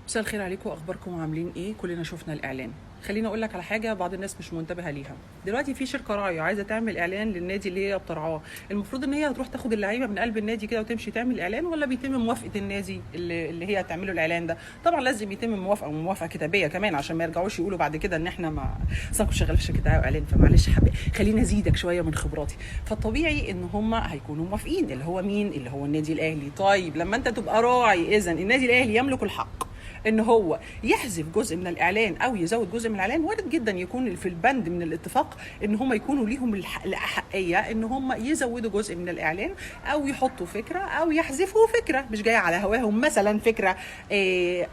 مساء الخير عليكم، اخباركم عاملين ايه؟ كلنا شفنا الاعلان. خليني اقول لك على حاجه بعض الناس مش منتبهه ليها. دلوقتي في شركه راعيه عايزه تعمل اعلان للنادي اللي هي بترعاه. المفروض ان هي هتروح تاخد اللعيبه من قلب النادي كده وتمشي تعمل اعلان، ولا بيتم موافقه النادي اللي هي هتعمله الاعلان ده؟ طبعا لازم يتم موافقه كتابيه كمان، عشان ما يرجعوش يقولوا بعد كده ان احنا ما اصلا كنت شغاله في شركه دعايه واعلان. فمعلش خليني ازيدك شويه من خبراتي. فالطبيعي ان هم هيكونوا موافقين، اللي هو مين؟ اللي هو النادي الاهلي. طيب لما انت تبقى راعي، اذا النادي الاهلي يملك الحق ان هو يحذف جزء من الاعلان او يزود جزء من الاعلان. وارد جدا يكون في البند من الاتفاق ان هم يكونوا ليهم الاحقيه ان هم يزودوا جزء من الاعلان او يحطوا فكره او يحذفوا فكره مش جايه على هواهم. مثلا فكره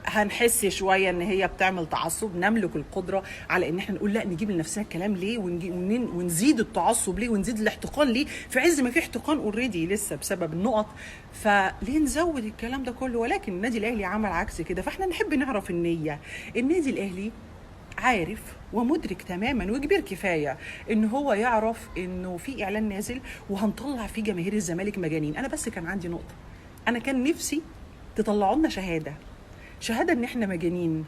هنحس شويه ان هي بتعمل تعصب، نملك القدره على ان احنا نقول لا، نجيب لنفسنا الكلام ليه ونزيد التعصب ليه ونزيد الاحتقان ليه في عز ما في احتقان اوريدي لسه بسبب النقط. فليه نزود الكلام ده كله؟ ولكن النادي الاهلي عمل عكس كده. فاحنا نحب نعرف النيه. النادي الاهلي عارف ومدرك تماما وكبير كفايه ان هو يعرف انه في اعلان نازل وهنطلع فيه جماهير الزمالك مجانين. انا بس كان عندي نقطه، انا كان نفسي تطلعوا لنا شهاده ان احنا مجانين.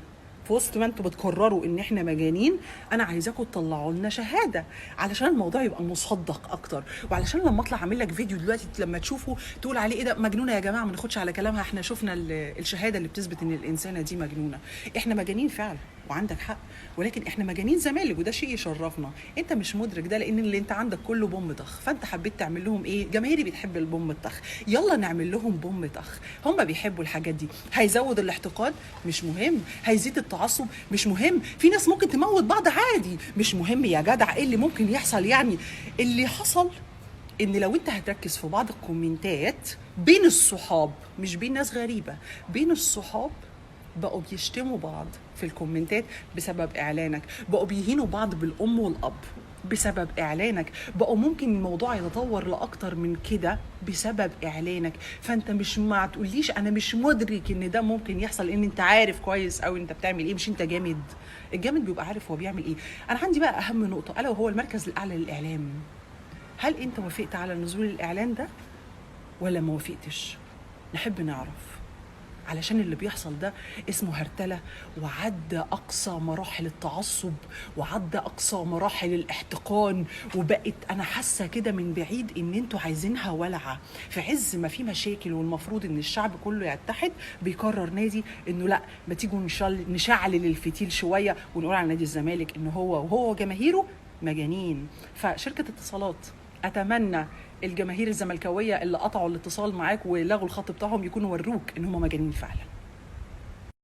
في وسط ما انتوا بتقرروا ان احنا مجانين، انا عايزاكم تطلعوا لنا شهاده علشان الموضوع يبقى مصدق اكتر، وعلشان لما اطلع اعمل لك فيديو دلوقتي لما تشوفه تقول عليه ايه ده، مجنونه يا جماعه، ما ناخدش على كلامها، احنا شفنا الشهاده اللي بتثبت ان الانسانه دي مجنونه. احنا مجانين فعلا وعندك حق، ولكن احنا مجانين زمالك وده شيء يشرفنا. انت مش مدرك ده لان اللي انت عندك كله بوم طخ. فانت حبيت تعمل لهم ايه؟ جماهيري بتحب البوم الطخ، يلا نعمل لهم بوم طخ. هم بيحبوا الحاجات دي. هيزود الاحتقان مش مهم، هيزيد التعصب مش مهم، في ناس ممكن تموت بعض عادي مش مهم يا جدع. ايه اللي ممكن يحصل يعني؟ اللي حصل ان لو انت هتركز في بعض الكومنتات بين الصحاب، مش بين ناس غريبه، بين الصحاب، بقوا بيشتموا بعض في الكومنتات بسبب اعلانك، بقوا بيهينوا بعض بالام والاب بسبب اعلانك، بقوا ممكن الموضوع يتطور لاكتر من كده بسبب اعلانك. فانت مش ما تقوليش انا مش مدرك ان ده ممكن يحصل، ان انت عارف كويس قوي انت بتعمل ايه. مش انت جامد؟ الجامد بيبقى عارف هو بيعمل ايه. انا عندي بقى اهم نقطه الا وهو المركز الاعلى للاعلام. هل انت وافقت على نزول الاعلان ده ولا ما وافقتش؟ نحب نعرف، علشان اللي بيحصل ده اسمه هرتلة، وعدى أقصى مراحل التعصب وعدى أقصى مراحل الاحتقان. وبقت أنا حاسة كده من بعيد إن انتوا عايزينها ولعة في عز ما في مشاكل، والمفروض إن الشعب كله يتحد. بيقرر نادي إنه لا، ما تيجوا نشعلل الفتيل شوية ونقول على نادي الزمالك إنه هو وجماهيره مجانين. فشركة اتصالات، اتمنى الجماهير الزملكاويه اللي قطعوا الاتصال معاك ولغوا الخط بتاعهم يكونوا وروك ان هم مجانين فعلا.